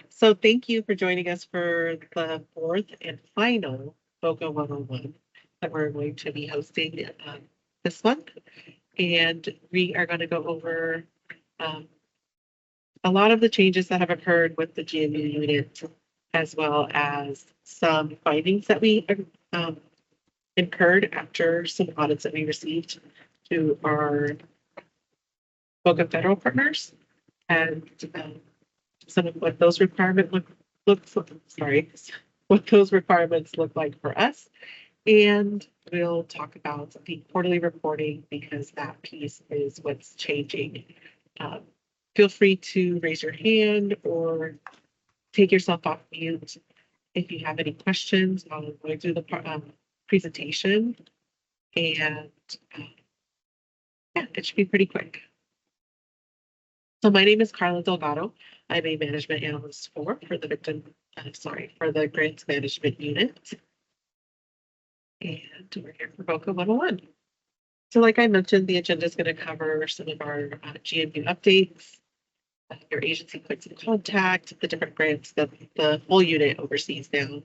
So thank you for joining us for the fourth and final VOCA 101 that we're going to be hosting this month. And we are going to go over um, a lot of the changes that have occurred with the GMU unit, as well as some findings that we um, incurred after some audits that we received to our VOCA federal partners, and some of what those requirements what those requirements look like for us. And we'll talk about the quarterly reporting because that piece is what's changing. Um, Feel free to raise your hand or take yourself off mute if you have any questions. I'll go through the presentation, and yeah, it should be pretty quick. So my name is Carla Delgado. I'm a management analyst for the grants management unit. And we're here for VOCA 101. So like I mentioned, the agenda is going to cover some of our GMU updates, your agency points of contact, the different grants that the whole unit oversees now,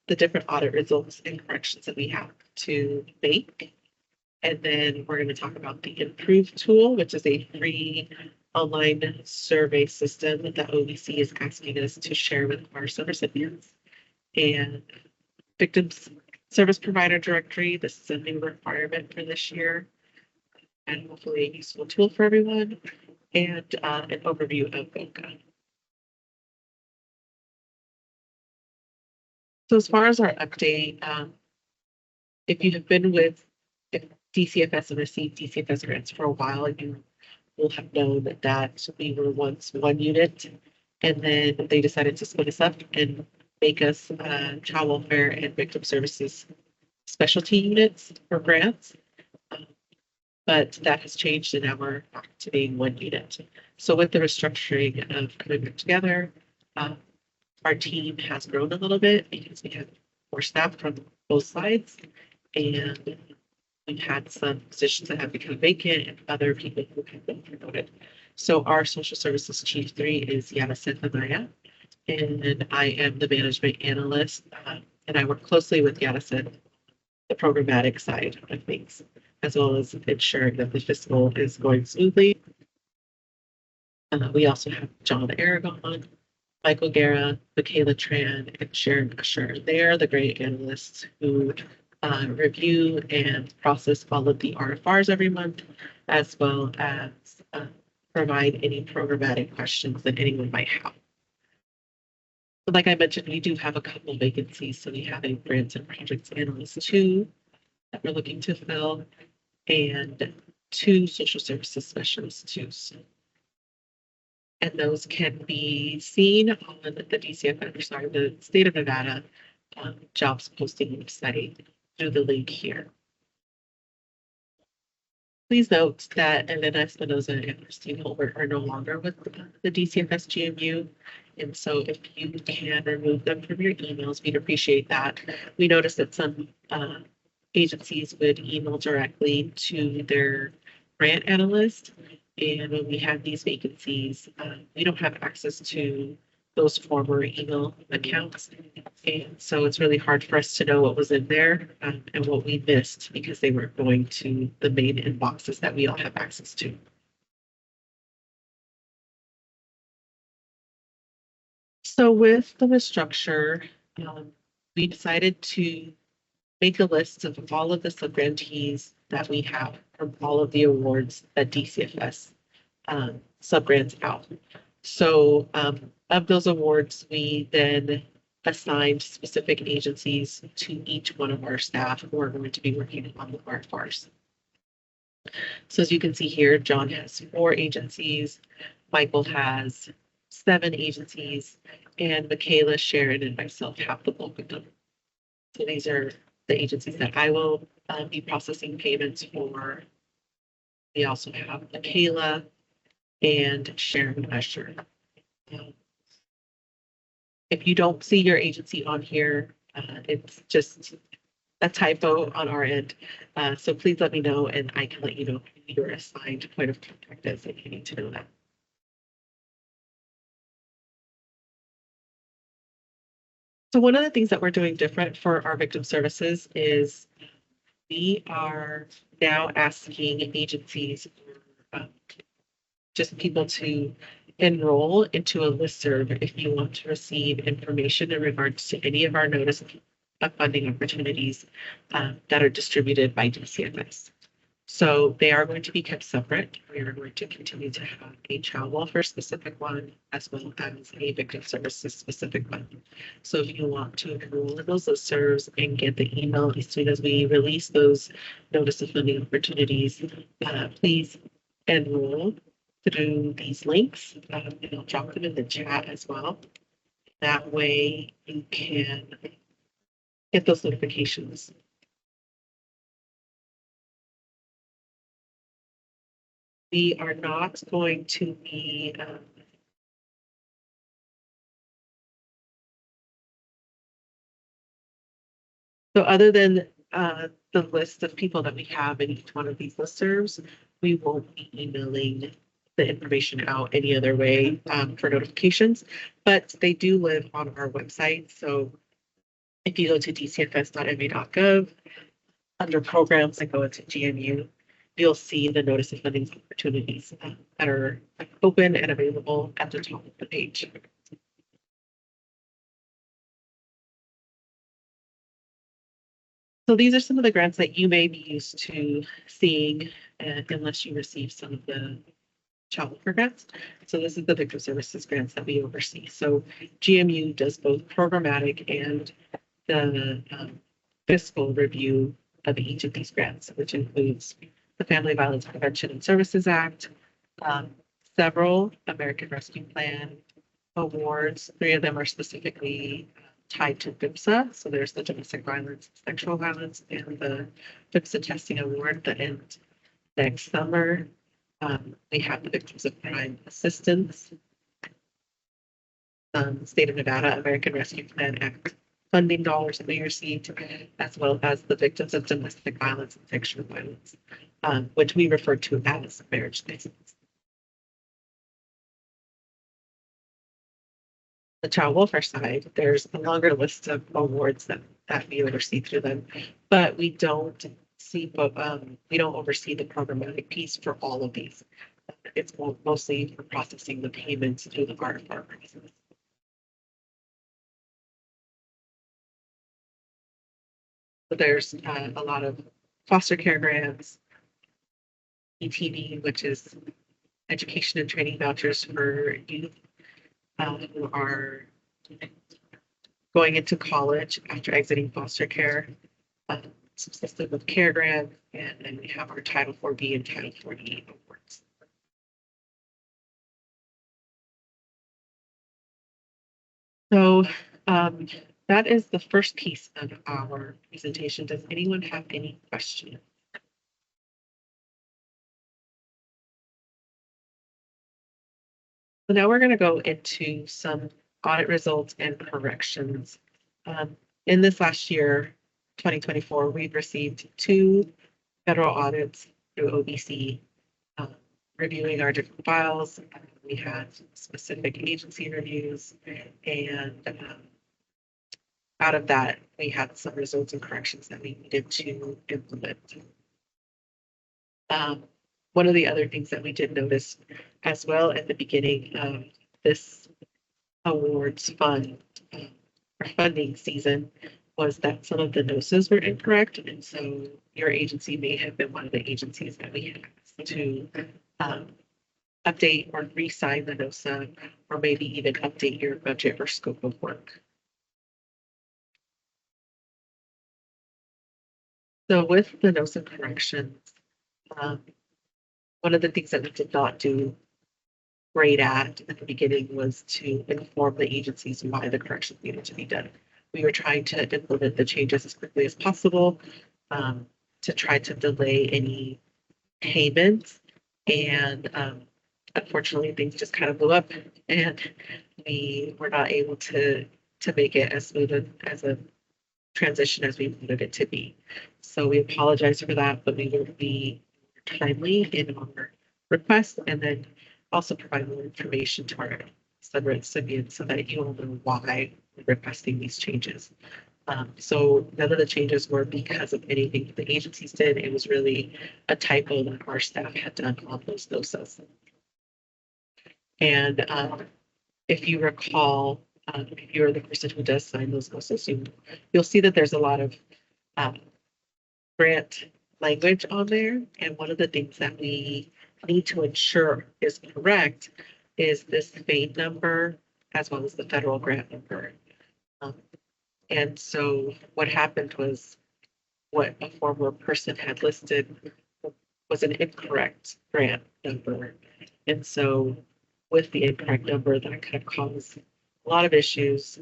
the different audit results and corrections that we have to make. And then we're going to talk about the Improve tool, which is a free online survey system that OVC is asking us to share with our recipients. And victims service provider directory. This is a new requirement for this year, and hopefully a useful tool for everyone. And an overview of VOCA. So as far as our update, if you have been with DCFS and received DCFS grants for a while, you will have known that we were once one unit, and then they decided to split us up and make us child welfare and victim services specialty units for grants. But that has changed, and now we're back to being one unit. So with the restructuring of coming back together, our team has grown a little bit because we have more staff from both sides, and we've had some positions that have become vacant and other people who have been promoted. So our social services chief 3 is Yana Anaya, and I am the management analyst, and I work closely with Yana, the programmatic side of things, as well as ensuring that the fiscal is going smoothly. We also have John Aragon, Michael Guerra, Michaela Tran, and Sharon Usher. They are the grant analysts who review and process all of the RFRs every month, as well as provide any programmatic questions that anyone might have. But like I mentioned, we do have a couple vacancies. So we have a grants and projects analyst 2 that we're looking to fill, and 2 social services specialists 2. And those can be seen on the the state of Nevada jobs posting website through the link here. Please note that Elena Espinoza and Christine Holbert are no longer with the DCFS GMU. And so if you can remove them from your emails, we'd appreciate that. We noticed that some agencies would email directly to their grant analyst. And when we have these vacancies, we don't have access to those former email accounts. And so it's really hard for us to know what was in there and what we missed because they weren't going to the main inboxes that we all have access to. So with the restructure, we decided to make a list of all of the subgrantees that we have from all of the awards that DCFS subgrants out. So of those awards, we then assigned specific agencies to each one of our staff who are going to be working on the RFRs. So as you can see here, John has 4 agencies, Michael has 7 agencies, and Michaela, Sharon, and myself have the bulk of them. So these are the agencies that I will be processing payments for. We also have Michaela and Sharon Usher. If you don't see your agency on here, it's just a typo on our end. So please let me know and I can let you know who your assigned point of contact is if you need to know that. So one of the things that we're doing different for our victim services is we are now asking agencies, um, just people to enroll into a listserv if you want to receive information in regards to any of our notice of funding opportunities that are distributed by DCFS. So they are going to be kept separate. We are going to continue to have a child welfare specific one as well as a victim services specific one. So if you want to enroll in those listservs and get the email as soon as we release those notice of funding opportunities, please enroll through these links. And I'll drop them in the chat as well. That way you can get those notifications. We are not going to be so other than the list of people that we have in each one of these listservs, we won't be emailing the information out any other way for notifications, but they do live on our website. So if you go to dcfs.ma.gov, under programs and go into GMU, you'll see the notice of funding opportunities that are open and available at the top of the page. So these are some of the grants that you may be used to seeing unless you receive some of the child welfare grants. So this is the victim services grants that we oversee. So GMU does both programmatic and the fiscal review of each of these grants, which includes the Family Violence Prevention and Services Act, several American Rescue Plan awards. 3 of them are specifically tied to VOCA. So there's the Domestic Violence, Sexual Violence, and the VOCA Testing Award that ends next summer. We have the Victims of Crime Assistance, State of Nevada American Rescue Plan Act funding dollars that we received, as well as the Victims of Domestic Violence and Sexual Violence, which we refer to as marriage license. The child welfare side, there's a longer list of awards that we oversee through them, but we don't oversee the programmatic piece for all of these. It's mostly for processing the payments through the RFR process. So there's a lot of foster care grants, ETV, which is education and training vouchers for youth who are going into college after exiting foster care, some system of care grants, and then we have our Title 4B and Title 4E awards. So that is the first piece of our presentation. Does anyone have any questions? So now we're going to go into some audit results and corrections. In this last year, 2024, we've received 2 federal audits through OBC, reviewing our different files. We had specific agency reviews, and out of that, we had some results and corrections that we needed to implement. One of the other things that we did notice as well at the beginning of this awards fund or funding season was that some of the NOSAs were incorrect. And so your agency may have been one of the agencies that we had to update or re-sign the NOSA, or maybe even update your budget or scope of work. So with the NOSA corrections, one of the things that we did not do great at the beginning was to inform the agencies why the corrections needed to be done. We were trying to implement the changes as quickly as possible to try to delay any payments, and unfortunately things just kind of blew up and we were not able to make it as smooth as a transition as we wanted it to be. So we apologize for that, but we will be timely in our request, and then also provide more information to our recipients so that you will know why requesting these changes. So none of the changes were because of anything the agencies did. It was really a typo that our staff had done on those doses. And if you recall, if you're the person who does sign those doses, you'll see that there's a lot of grant language on there. And one of the things that we need to ensure is correct is this FAID number as well as the federal grant number. And so what happened was what a former person had listed was an incorrect grant number. And so with the incorrect number, that kind of caused a lot of issues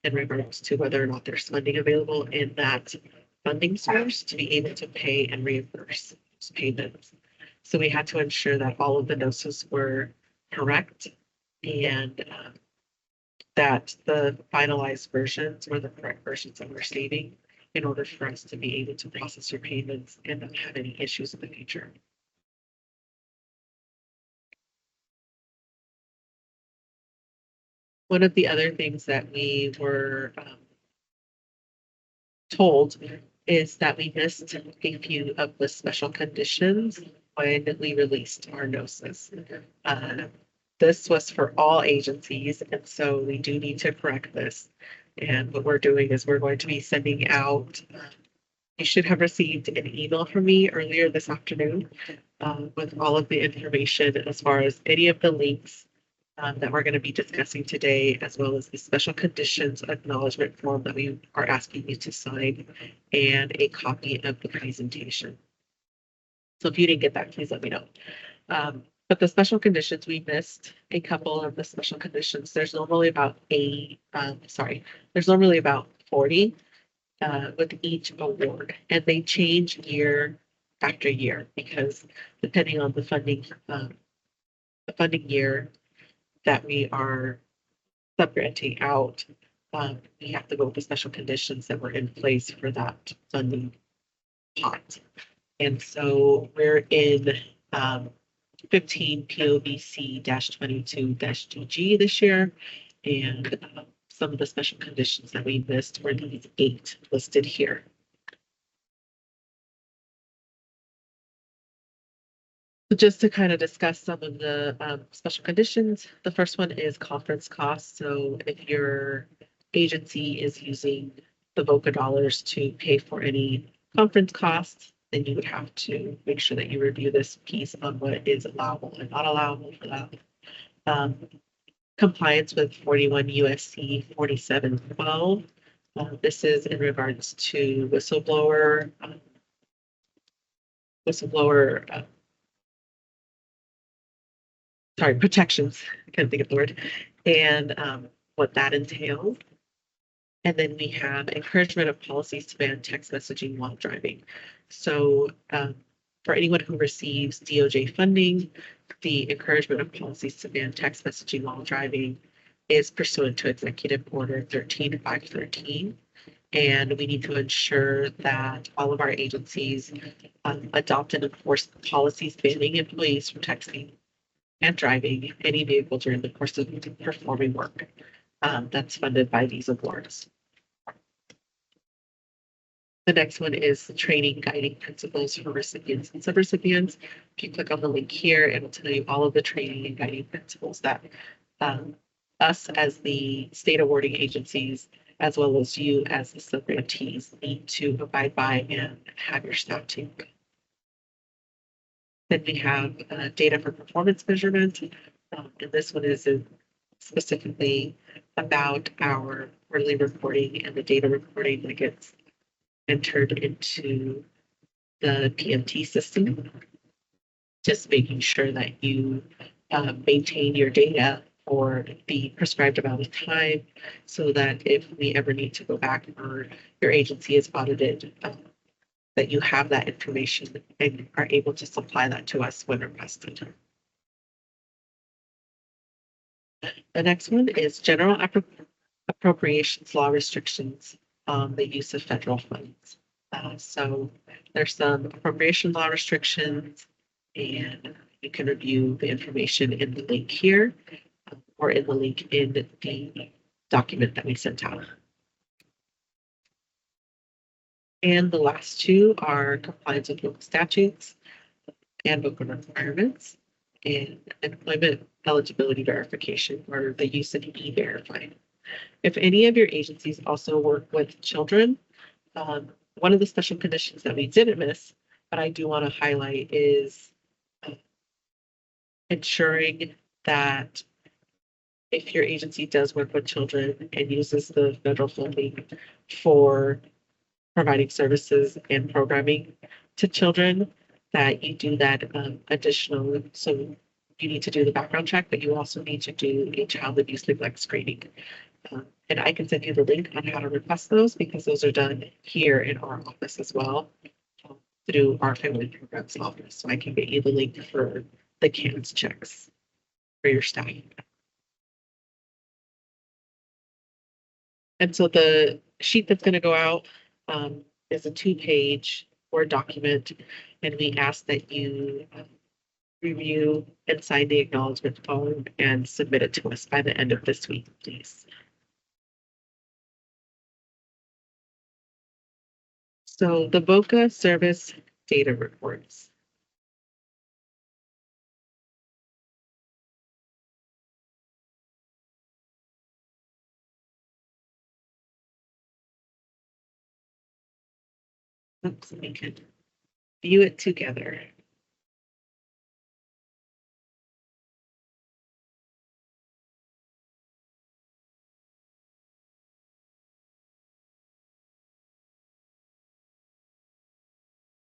in regards to whether or not there's funding available in that funding source to be able to pay and reimburse those payments. So we had to ensure that all of the doses were correct and that the finalized versions were the correct versions that we're saving in order for us to be able to process your payments and not have any issues in the future. One of the other things that we were told is that we missed a few of the special conditions when we released our NOSIS. This was for all agencies, and so we do need to correct this. And what we're doing is we're going to be sending out, you should have received an email from me earlier this afternoon with all of the information as far as any of the links that we're going to be discussing today, as well as the special conditions acknowledgement form that we are asking you to sign, and a copy of the presentation. So if you didn't get that, please let me know. But the special conditions, we missed a couple of the special conditions. There's normally about there's normally about 40 with each award, and they change year after year because depending on the funding year that we are subgranting out, we have to go with the special conditions that were in place for that funding pot. And so we're in 15 POVC-22-DG this year, and some of the special conditions that we missed were these 8 listed here. So just to kind of discuss some of the special conditions, the first one is conference costs. So if your agency is using the VOCA dollars to pay for any conference costs, then you would have to make sure that you review this piece on what is allowable and not allowable for that. Compliance with 41 USC 4712. This is in regards to whistleblower protections, I can't think of the word, and what that entails. And then we have encouragement of policies to ban text messaging while driving. So for anyone who receives DOJ funding, the encouragement of policies to ban text messaging while driving is pursuant to Executive Order 13513. And we need to ensure that all of our agencies adopt and enforce policies banning employees from texting and driving any vehicle during the course of performing work that's funded by these awards. The next one is the training guiding principles for recipients and subrecipients. If you click on the link here, it will tell you all of the training and guiding principles that us as the state awarding agencies, as well as you as the subgrantees, need to abide by and have your staff take. Then we have data for performance measurement. And this one is specifically about our quarterly reporting and the data reporting that gets entered into the PMT system. Just making sure that you maintain your data for the prescribed amount of time so that if we ever need to go back or your agency is audited, that you have that information and are able to supply that to us when requested. The next one is general appropriations law restrictions on the use of federal funds. So there's some appropriation law restrictions, and you can review the information in the link here or in the link in the document that we sent out. And the last two are compliance with local statutes and VOCA requirements and employment eligibility verification, or the use of E-Verify. If any of your agencies also work with children, one of the special conditions that we didn't miss, but I do want to highlight, is ensuring that if your agency does work with children and uses the federal funding for providing services and programming to children, that you do that additional. So you need to do the background check, but you also need to do a child abuse neglect screening. And I can send you the link on how to request those, because those are done here in our office as well, through our family programs office. So I can get you the link for the CAMS checks for your staff. And so the sheet that's going to go out is a 2-page Word document, and we ask that you review and sign the acknowledgement form and submit it to us by the end of this week, please. So the VOCA service data reports. Oops, we can view it together.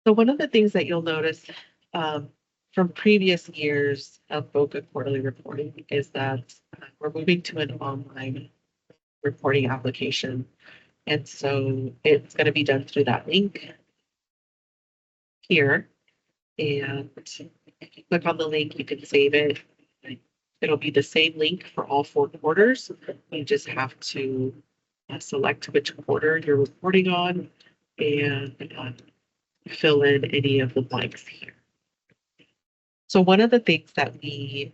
So one of the things that you'll notice from previous years of VOCA quarterly reporting is that we're moving to an online reporting application. And so it's going to be done through that link here. And if you click on the link, you can save it. It'll be the same link for all 4 quarters. You just have to select which quarter you're reporting on and fill in any of the blanks here. So one of the things that we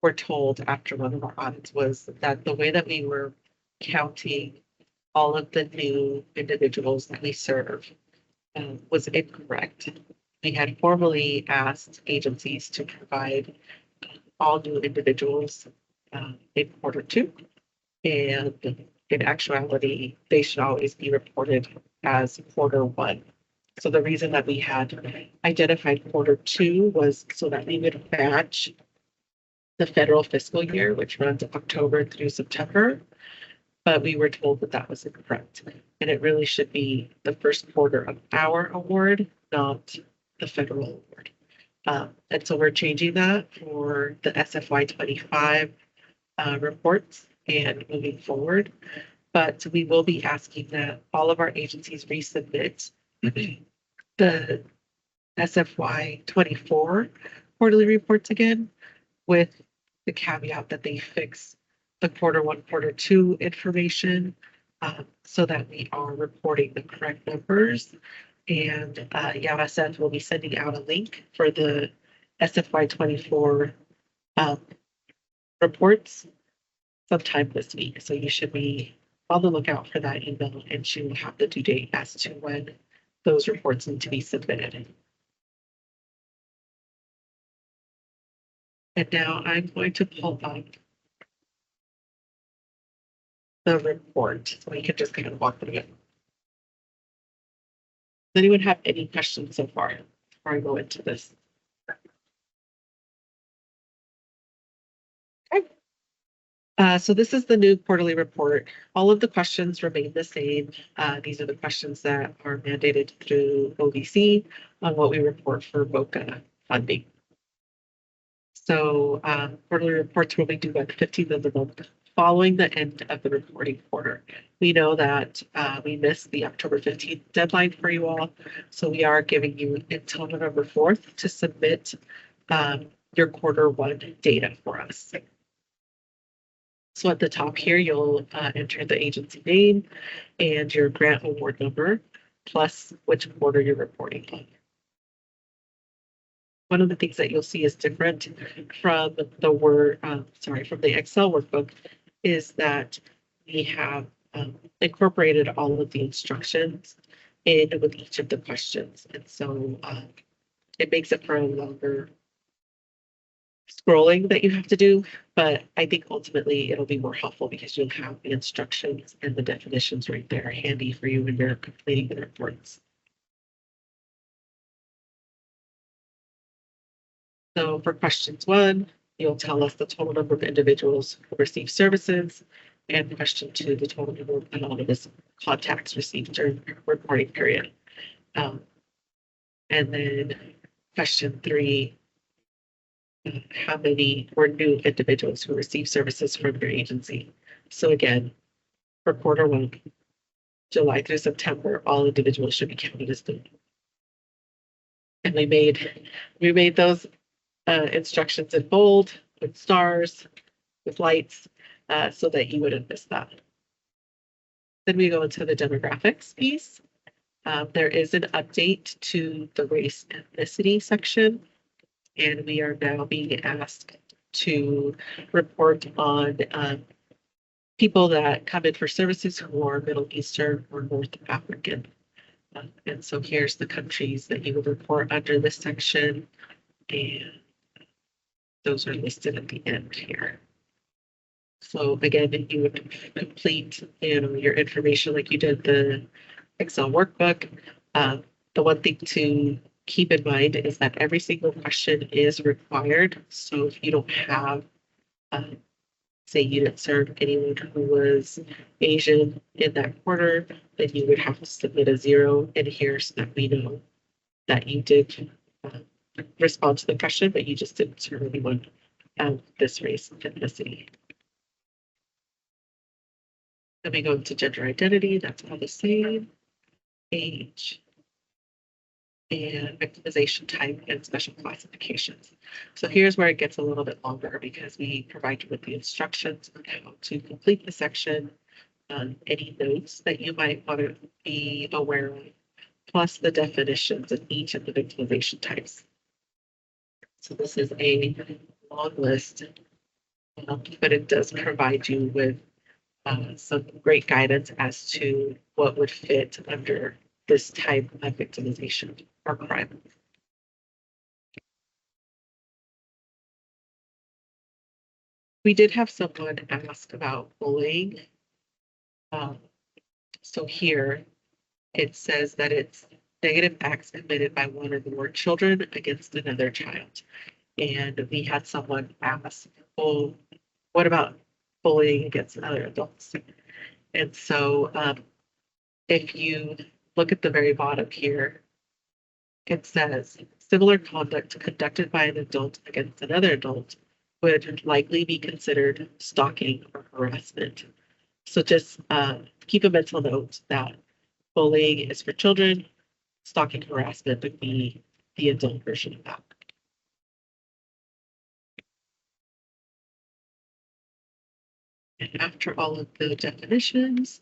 were told after one of our audits was that the way that we were counting all of the new individuals that we serve was incorrect. We had formally asked agencies to provide all new individuals in quarter 2, and in actuality, they should always be reported as quarter 1. So the reason that we had identified quarter 2 was so that we would match the federal fiscal year, which runs October through September. But we were told that that was incorrect. And it really should be the first quarter of our award, not the federal award. And so we're changing that for the SFY25 reports and moving forward. But we will be asking that all of our agencies resubmit the SFY24 quarterly reports again, with the caveat that they fix the quarter 1, quarter 2 information so that we are reporting the correct numbers. And YAMSF will be sending out a link for the SFY24 reports sometime this week. So you should be on the lookout for that email, and she will have the due date as to when those reports need to be submitted. And now I'm going to pull up the report so we can just kind of walk through it. Does anyone have any questions so far before I go into this? Okay. So this is the new quarterly report. All of the questions remain the same. These are the questions that are mandated through OVC on what we report for VOCA funding. So quarterly reports will be due by the 15th of the month following the end of the reporting quarter. We know that we missed the October 15th deadline for you all, so we are giving you until November 4th to submit your quarter 1 data for us. So at the top here, you'll enter the agency name and your grant award number, plus which quarter you're reporting on. One of the things that you'll see is different from the from the Excel workbook is that we have incorporated all of the instructions in with each of the questions. And so it makes it for a longer scrolling that you have to do, but I think ultimately it'll be more helpful because you'll have the instructions and the definitions right there handy for you when you're completing the reports. So for questions 1, you'll tell us the total number of individuals who receive services, and question 2, the total number of anonymous contacts received during the reporting period. And then question 3, how many were new individuals who received services from your agency? So again, for quarter 1, July through September, all individuals should be counted as new. And we made those instructions in bold with stars, with lights, so that you wouldn't miss that. Then we go into the demographics piece. There is an update to the race ethnicity section, and we are now being asked to report on people that come in for services who are Middle Eastern or North African. And so here's the countries that you would report under this section, and those are listed at the end here. So again, if you would complete, your information like you did the Excel workbook, the one thing to keep in mind is that every single question is required. So if you don't have, say you didn't serve anyone who was Asian in that quarter, then you would have to submit a 0 in here so that we know that you did respond to the question, but you just didn't serve anyone of this race and ethnicity. Then we go into gender identity, that's all the same, age, and victimization type and special classifications. So here's where it gets a little bit longer because we provide you with the instructions on how to complete the section, any notes that you might want to be aware of, plus the definitions of each of the victimization types. So this is a long list, but it does provide you with some great guidance as to what would fit under this type of victimization or crime. We did have someone ask about bullying. So here it says that it's negative acts committed by one or more children against another child. And we had someone ask, well, what about bullying against other adults? And so if you look at the very bottom here, it says similar conduct conducted by an adult against another adult would likely be considered stalking or harassment. So just keep a mental note that bullying is for children, stalking harassment would be the adult version of that. And after all of the definitions,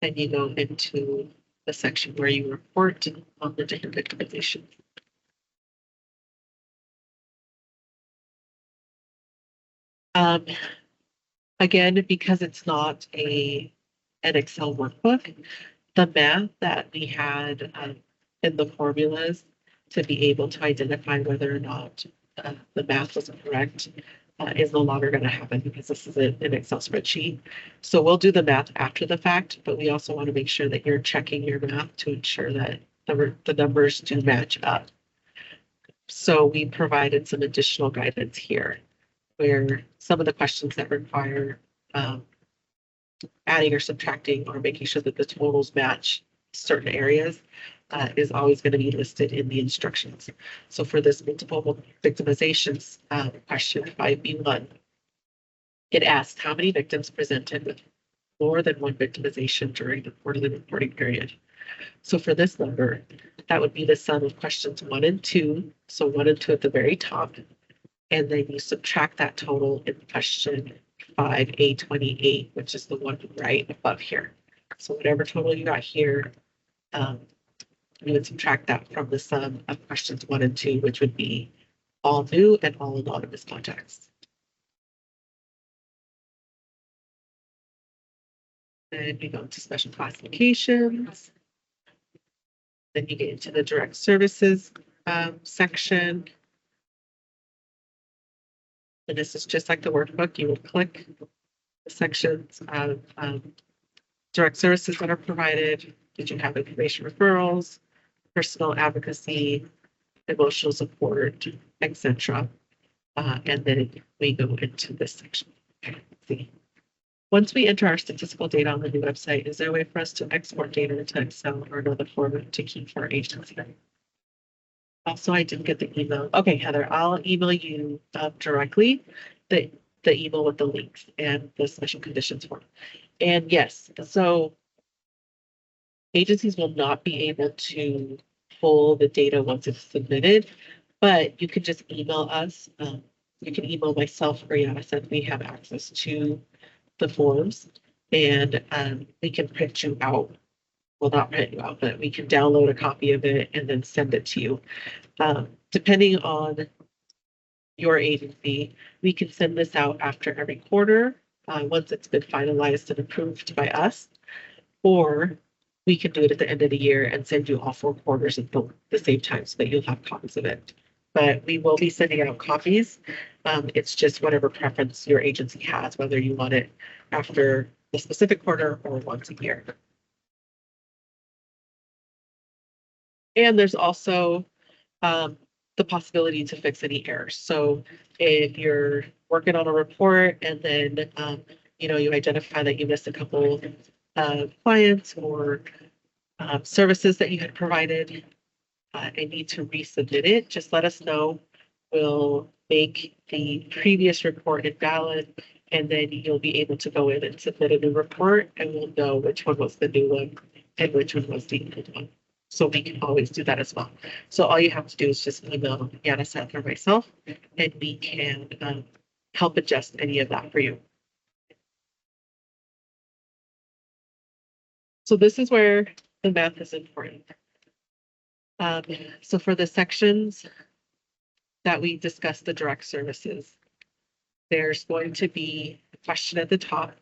then you go into the section where you report on the different victimizations. Again, because it's not an Excel workbook, the math that we had in the formulas to be able to identify whether or not the math was correct is no longer going to happen because this is an Excel spreadsheet. So we'll do the math after the fact, but we also want to make sure that you're checking your math to ensure that the numbers do match up. So we provided some additional guidance here where some of the questions that require adding or subtracting or making sure that the totals match certain areas is always going to be listed in the instructions. So for this multiple victimizations question 5B1, it asks how many victims presented with more than one victimization during the quarterly reporting period. So for this number, that would be the sum of questions 1 and 2. So 1 and 2 at the very top, and then you subtract that total in question 5A28, which is the one right above here. So whatever total you got here, you would subtract that from the sum of questions 1 and 2, which would be all new and all anonymous contacts. Then we go to special classifications. Then you get into the direct services section. And this is just like the workbook. You would click the sections of direct services that are provided. Did you have information referrals, personal advocacy, emotional support, etc. And then we go into this section. Okay, let's see. Once we enter our statistical data on the new website, is there a way for us to export data into Excel or another format to keep for our agency? Also, I didn't get the email. Okay, Heather, I'll email you directly the email with the links and the special conditions form. And yes, so agencies will not be able to pull the data once it's submitted, but you can just email us. You can email myself or Yana said we have access to the forms, and we can print you out. Well, not print you out, but we can download a copy of it and then send it to you. Depending on your agency, we can send this out after every quarter once it's been finalized and approved by us, or we can do it at the end of the year and send you all 4 quarters at the same time so that you'll have copies of it. But we will be sending out copies. It's just whatever preference your agency has, whether you want it after the specific quarter or once a year. And there's also the possibility to fix any errors. So if you're working on a report and then you identify that you missed a couple of clients or services that you had provided and need to resubmit it, just let us know. We'll make the previous report invalid, and then you'll be able to go in and submit a new report, and we'll know which one was the new one and which one was the old one. So we can always do that as well. So all you have to do is just email Yana, Seth, or myself, and we can help adjust any of that for you. So this is where the math is important. So for the sections that we discussed, the direct services, there's going to be a question at the top.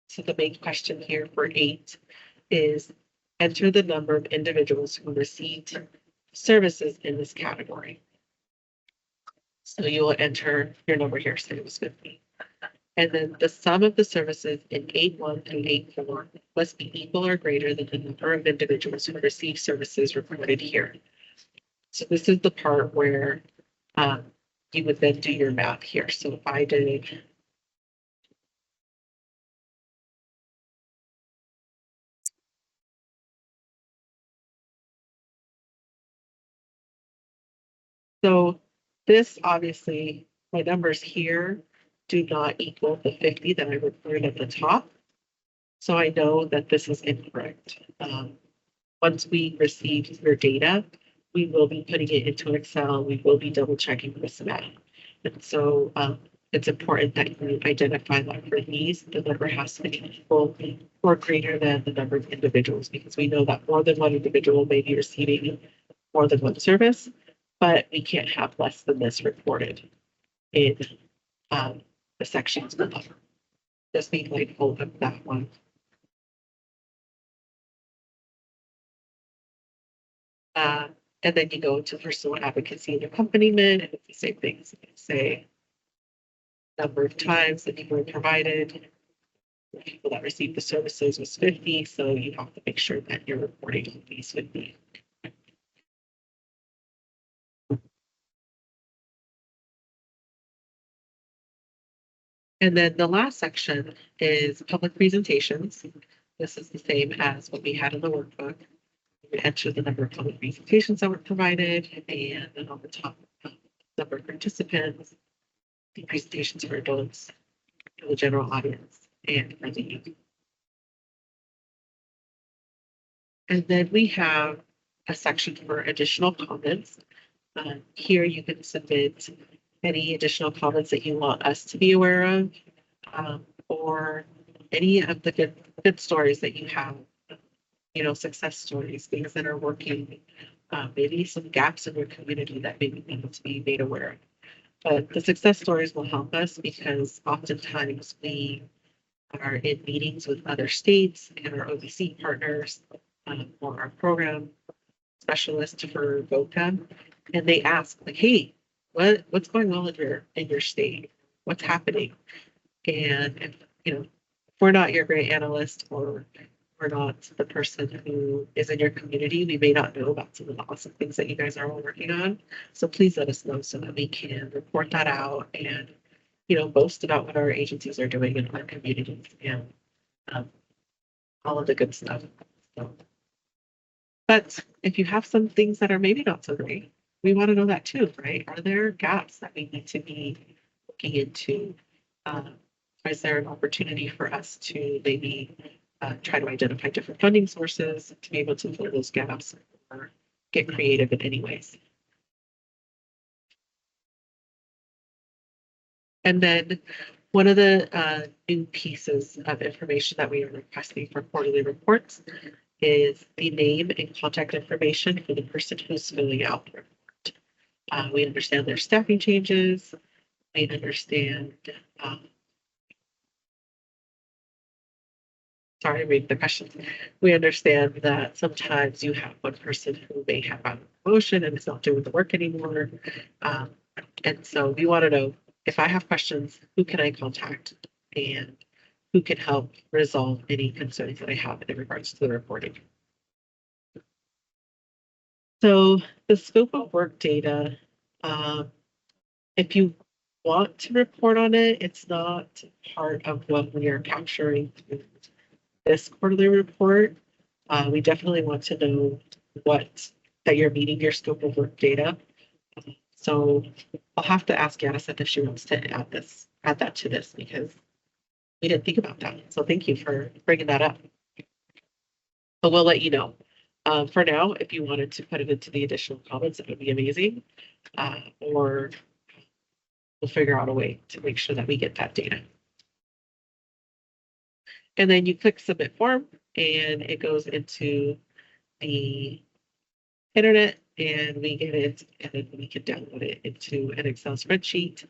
So the main question here for 8 is enter the number of individuals who received services in this category. So you will enter your number here, say it was 50. And then the sum of the services in 8.1 through 8.4 must be equal or greater than the number of individuals who receive services reported here. So this is the part where you would then do your math here. So if I did so this obviously, my numbers here do not equal the 50 that I reported at the top. So I know that this is incorrect. Once we receive your data, we will be putting it into Excel. We will be double checking this math. And so it's important that you identify that for these, the number has to be equal or greater than the number of individuals, because we know that more than one individual may be receiving more than one service, but we can't have less than this reported in the sections below. Just be mindful of that one. And then you go to personal advocacy and accompaniment, and it's the same thing. So you say number of times that people were provided, the people that received the services was 50, so you have to make sure that you're reporting on these 50. And then the last section is public presentations. This is the same as what we had in the workbook. You enter the number of public presentations that were provided, and then on the top, number of participants, the presentations for adults, for the general audience, and for the youth. And then we have a section for additional comments. Here you can submit any additional comments that you want us to be aware of, or any of the good stories that you have, success stories, things that are working, maybe some gaps in your community that maybe need to be made aware of. But the success stories will help us because oftentimes we are in meetings with other states and our OBC partners or our program specialist for VOCA, and they ask like, "Hey, what's going on in your state? What's happening?" And if if we're not your grant analyst or we're not the person who is in your community, we may not know about some of the awesome things that you guys are all working on. So please let us know so that we can report that out and boast about what our agencies are doing in our communities and um, all of the good stuff. So, but if you have some things that are maybe not so great, we want to know that too, right? Are there gaps that we need to be looking into? Is there an opportunity for us to maybe try to identify different funding sources to be able to fill those gaps or get creative in any ways? And then one of the new pieces of information that we are requesting for quarterly reports is the name and contact information for the person who's filling out the report. We understand their staffing changes. We understand, sorry, read the questions. We understand that sometimes you have one person who may have a promotion and is not doing the work anymore. And so we want to know, if I have questions, who can I contact and who can help resolve any concerns that I have in regards to the reporting. So the scope of work data, if you want to report on it, it's not part of what we are capturing through this quarterly report. We definitely want to know that you're meeting your scope of work data. So I'll have to ask Yanisette if she wants to add that to this because we didn't think about that. So thank you for bringing that up. But we'll let you know. For now, if you wanted to put it into the additional comments, it would be amazing. Or we'll figure out a way to make sure that we get that data. And then you click submit form and it goes into the internet and we get it and then we can download it into an Excel spreadsheet.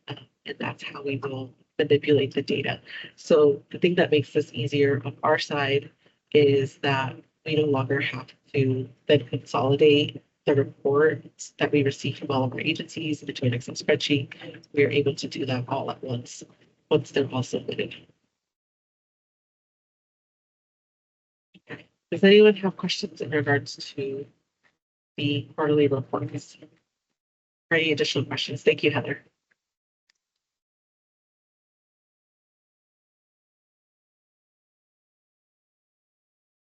And that's how we will manipulate the data. So the thing that makes this easier on our side is that we no longer have to then consolidate the reports that we receive from all of our agencies into an Excel spreadsheet. We are able to do that all at once they're all submitted. Okay. Does anyone have questions in regards to the quarterly reports? Or any additional questions? Thank you, Heather.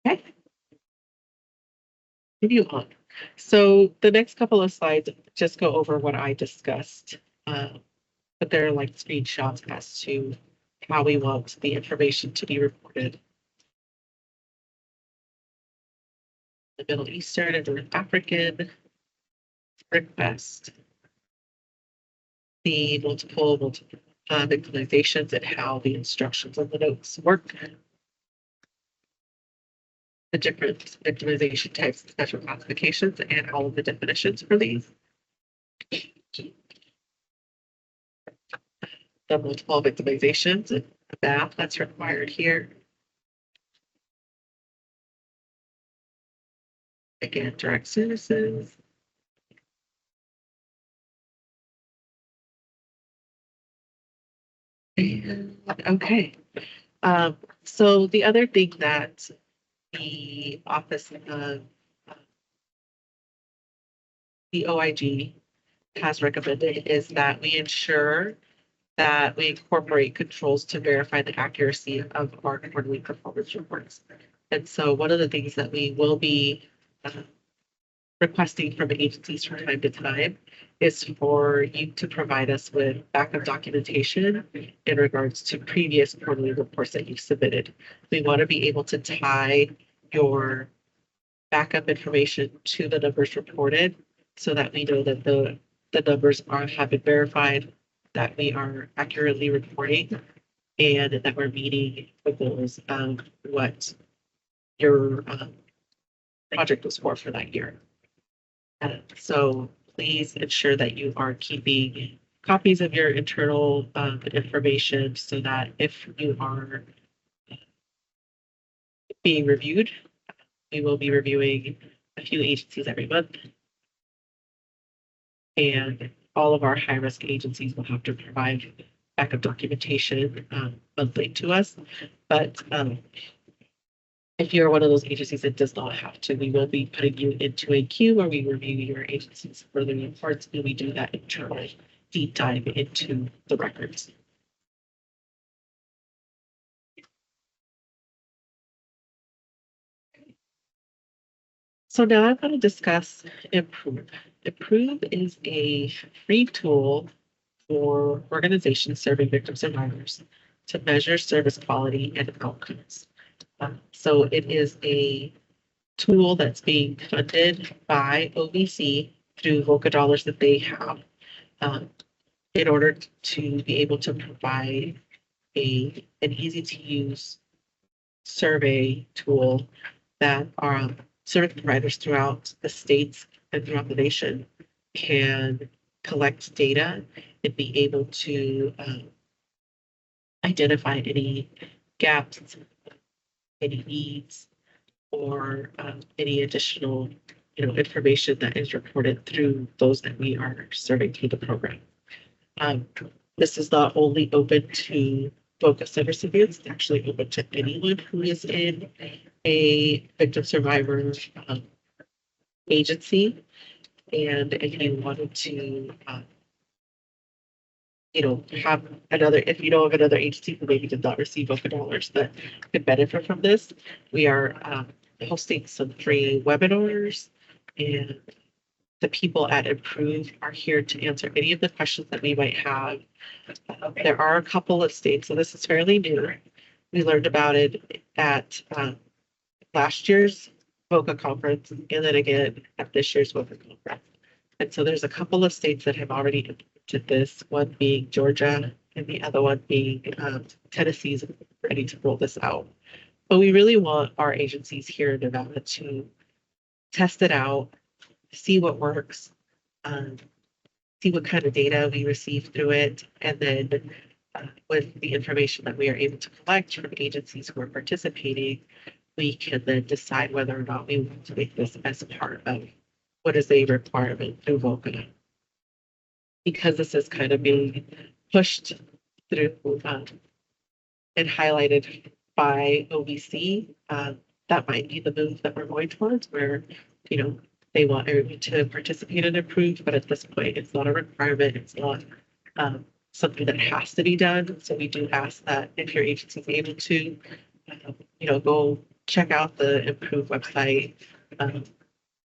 Okay. Continue on. So the next couple of slides just go over what I discussed, but they're like screenshots as to how we want the information to be reported. The Middle Eastern and North African request, the multiple victimizations and how the instructions on the notes work, the different victimization types, special classifications, and all of the definitions for these. The multiple victimizations and the math that's required here. Again, direct services. And, okay. So the other thing that the Office of the OIG has recommended is that we ensure that we incorporate controls to verify the accuracy of our quarterly performance reports. And so one of the things that we will be requesting from agencies from time to time is for you to provide us with backup documentation in regards to previous quarterly reports that you've submitted. We want to be able to tie your backup information to the numbers reported so that we know that the numbers have been verified, that we are accurately reporting, and that we're meeting the goals of what your project was for that year. So please ensure that you are keeping copies of your internal information so that if you are being reviewed, we will be reviewing a few agencies every month. And all of our high-risk agencies will have to provide backup documentation monthly to us. But if you're one of those agencies that does not have to, we will be putting you into a queue where we review your agency's further reports, and we do that internal deep dive into the records. So now I'm going to discuss Improve. Improve is a free tool for organizations serving victim survivors to measure service quality and outcomes. So it is a tool that's being funded by OVC through VOCA dollars that they have in order to be able to provide an easy to use survey tool that our service providers throughout the states and throughout the nation can collect data and be able to identify any gaps, any needs, or any additional information that is reported through those that we are serving through the program. This is not only open to VOCA recipients, it's actually open to anyone who is in a victim survivor agency. And if you wanted to, have another, if you know of another agency who maybe did not receive VOCA dollars that could benefit from this, we are hosting some free webinars, and the people at Improve are here to answer any of the questions that we might have. There are a couple of states, so this is fairly new. We learned about it at last year's VOCA conference, and then again at this year's VOCA conference. And so there's a couple of states that have already implemented this, one being Georgia and the other one being Tennessee's ready to roll this out. But we really want our agencies here in Nevada to test it out, see what works, see what kind of data we receive through it, and then with the information that we are able to collect from agencies who are participating, we can then decide whether or not we want to make this as part of what is a requirement through VOCA. Because this is kind of being pushed through and highlighted by OVC, that might be the move that we're going towards, where they want everyone to participate and improve, but at this point, it's not a requirement. It's not something that has to be done. So we do ask that if your agency is able to, go check out the Improve website,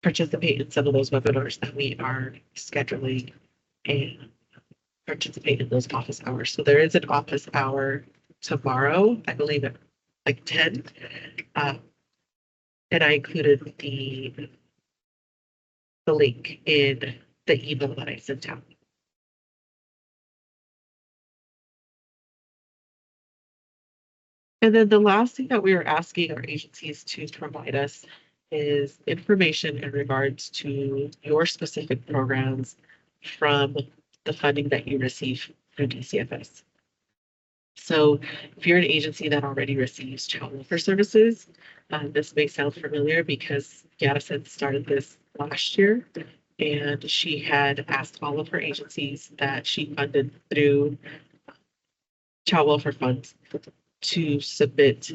participate in some of those webinars that we are scheduling, and participate in those office hours. So there is an office hour tomorrow, I believe at like 10. And I included the link in the email that I sent out. And then the last thing that we are asking our agencies to provide us is information in regards to your specific programs from the funding that you receive through DCFS. So if you're an agency that already receives child welfare services, this may sound familiar because Gaddison started this last year, and she had asked all of her agencies that she funded through child welfare funds to submit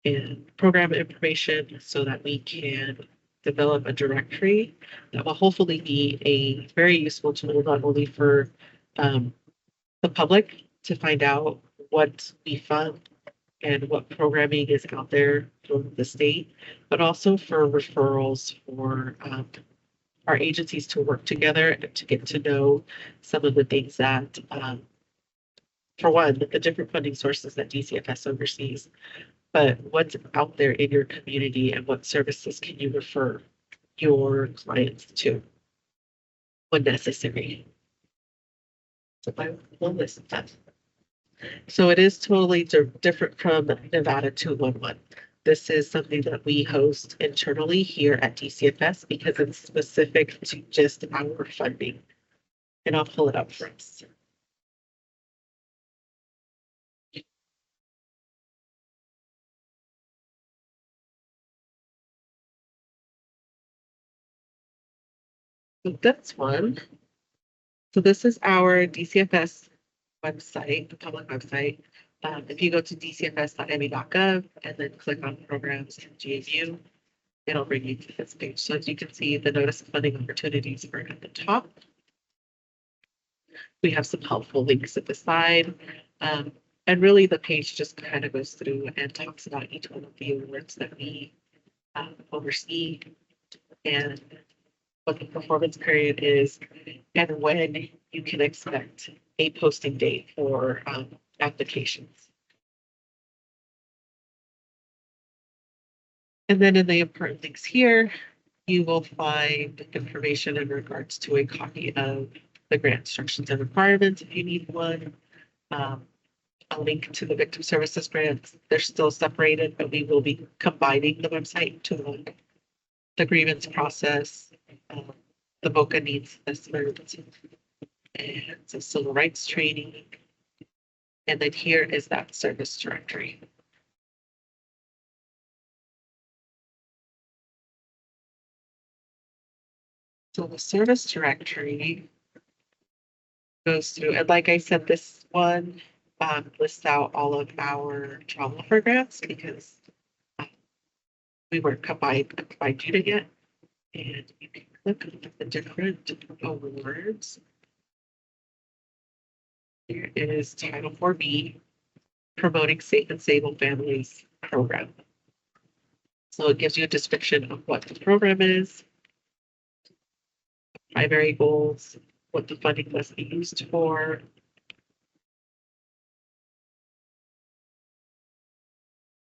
in program information so that we can develop a directory that will hopefully be a very useful tool, not only for the public to find out what we fund and what programming is out there from the state, but also for referrals for our agencies to work together and to get to know some of the things that, for one, the different funding sources that DCFS oversees, but what's out there in your community and what services can you refer your clients to when necessary. So I will list that. So it is totally different from Nevada 211. This is something that we host internally here at DCFS because it's specific to just our funding. And I'll pull it up for us. So that's one. So this is our DCFS website, the public website. If you go to dcfs.me.gov and then click on programs and GAU, it'll bring you to this page. So as you can see, the notice of funding opportunities are at the top. We have some helpful links at the side. And really the page just kind of goes through and talks about each one of the awards that we oversee and what the performance period is and when you can expect a posting date for applications. And then in the important links here, you will find information in regards to a copy of the grant instructions and requirements if you need one. A link to the victim services grants. They're still separated, but we will be combining the website to one. The grievance process, the VOCA needs assessment, and some civil rights training. And then here is that service directory. So the service directory goes through, and like I said, this one lists out all of our trauma programs because we weren't combined unit yet. And you can click on the different awards. Here is Title 4B, Promoting Safe and Stable Families program. So it gives you a description of what the program is, primary goals, what the funding must be used for,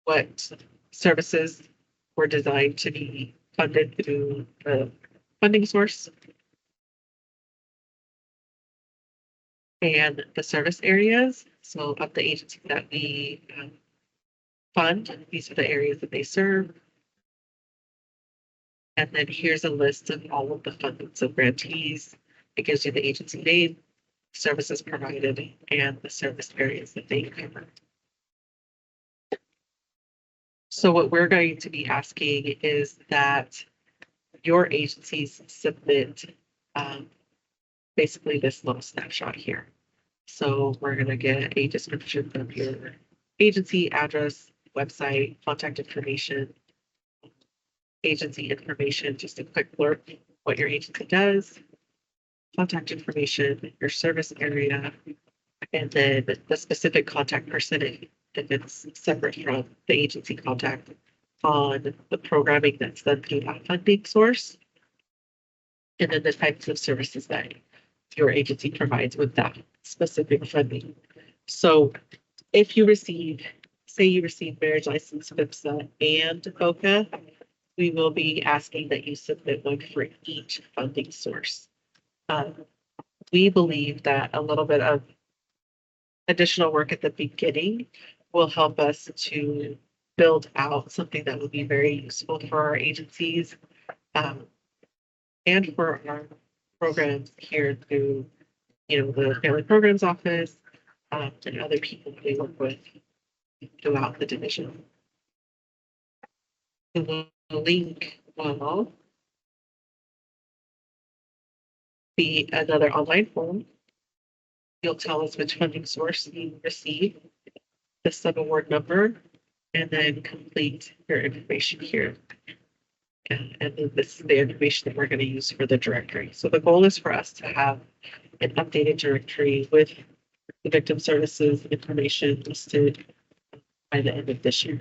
what services were designed to be funded through the funding source, and the service areas. So of the agencies that we fund, these are the areas that they serve. And then here's a list of all of the funding. So grantees, it gives you the agency name, services provided, and the service areas that they cover. So what we're going to be asking is that your agencies submit basically this little snapshot here. So we're going to get a description of your agency, address, website, contact information, agency information, just a quick blurb, what your agency does, contact information, your service area, and then the specific contact person if it's separate from the agency contact on the programming that's done through that funding source. And then the types of services that your agency provides with that specific funding. So if you receive, say you receive marriage license, VIPSA, and VOCA, we will be asking that you submit one for each funding source. We believe that a little bit of additional work at the beginning will help us to build out something that will be very useful for our agencies and for our programs here through, the Family Programs Office and other people we work with throughout the division. The link will be another online form. You'll tell us which funding source you receive, the sub-award number, and then complete your information here. And then this is the information that we're going to use for the directory. So the goal is for us to have an updated directory with the victim services information listed by the end of this year.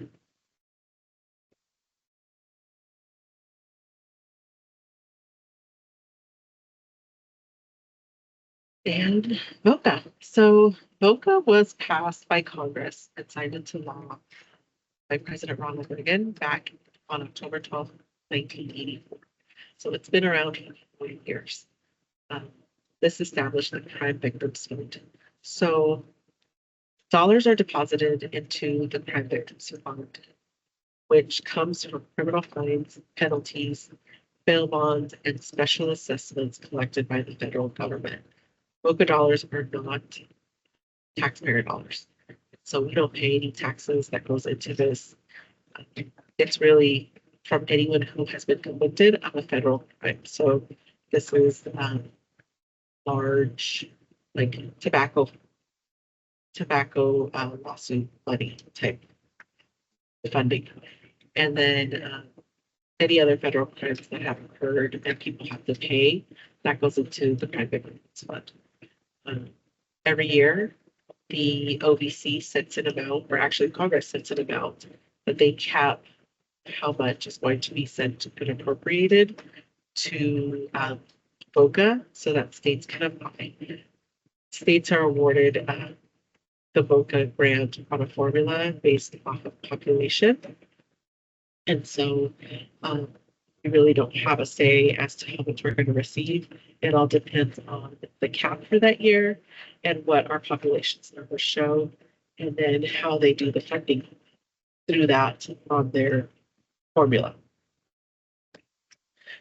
And VOCA. So VOCA was passed by Congress and signed into law by President Ronald Reagan back on October 12th, 1984. So it's been around for 40 years. This established the Crime Victims Fund. So dollars are deposited into the Crime Victims Fund, which comes from criminal fines, penalties, bail bonds, and special assessments collected by the federal government. VOCA dollars are not taxpayer dollars. So we don't pay any taxes that goes into this. It's really from anyone who has been convicted of a federal crime. So this is large, like tobacco lawsuit money type funding. And then any other federal crimes that have occurred and people have to pay, that goes into the crime victims fund. Every year, the OVC sets an amount, or actually Congress sets an amount that they cap how much is going to be sent and appropriated to VOCA so that states can apply. States are awarded the VOCA grant on a formula based off of population. And so we really don't have a say as to how much we're going to receive. It all depends on the cap for that year and what our population's numbers show, and then how they do the funding through that on their formula.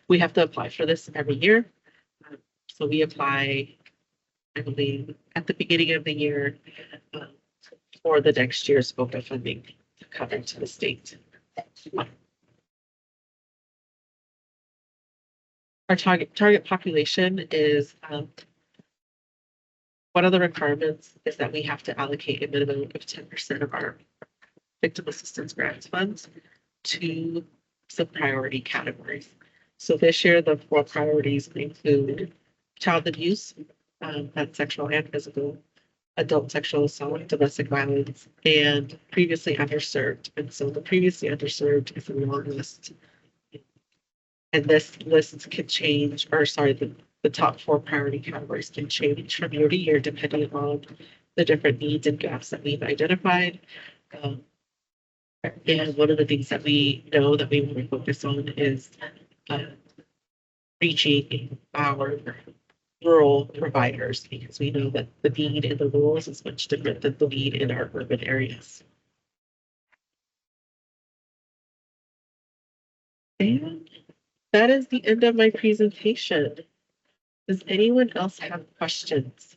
We have to apply for this every year. So we apply, I believe, at the beginning of the year for the next year's VOCA funding to come to the state. Our target population is one of the requirements is that we have to allocate a minimum of 10% of our victim assistance grants funds to some priority categories. So this year, the 4 priorities include child abuse, that's sexual and physical, adult sexual assault, domestic violence, and previously underserved. And so the previously underserved is a long list. And this list can change, or sorry, the top 4 priority categories can change from year to year depending on the different needs and gaps that we've identified. And one of the things that we know that we want to focus on is reaching our rural providers, because we know that the need in the rural is much different than the need in our urban areas. And that is the end of my presentation. Does anyone else have questions?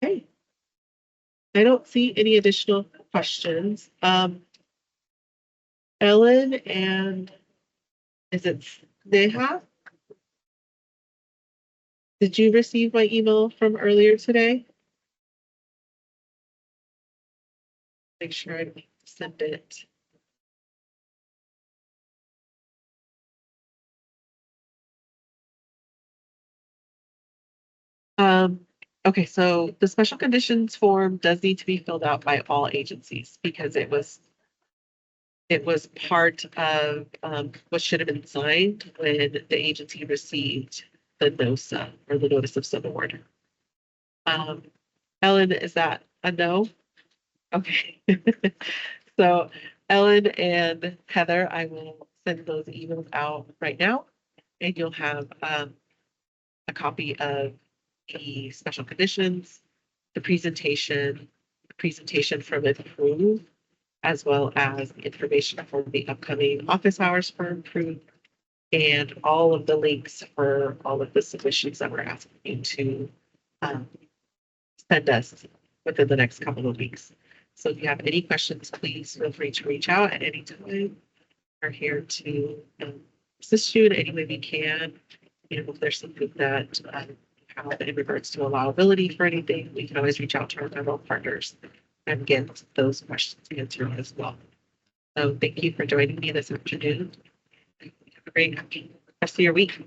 Okay. I don't see any additional questions. Ellen and is it Neha? Did you receive my email from earlier today? Make sure I send it. Okay, so the special conditions form does need to be filled out by all agencies because it was part of what should have been signed when the agency received the NOSA, or the notice of subaward. Ellen, is that a no? Okay. So Ellen and Heather, I will send those emails out right now, and you'll have a copy of the special conditions, the presentation from Improve, as well as the information for the upcoming office hours for Improve, and all of the links for all of the submissions that we're asking you to send us within the next couple of weeks. So if you have any questions, please feel free to reach out at any time. We're here to assist you in any way we can. You know, if there's something that in regards to allowability for anything, we can always reach out to our federal partners and get those questions answered as well. So thank you for joining me this afternoon. Have a great rest of your week.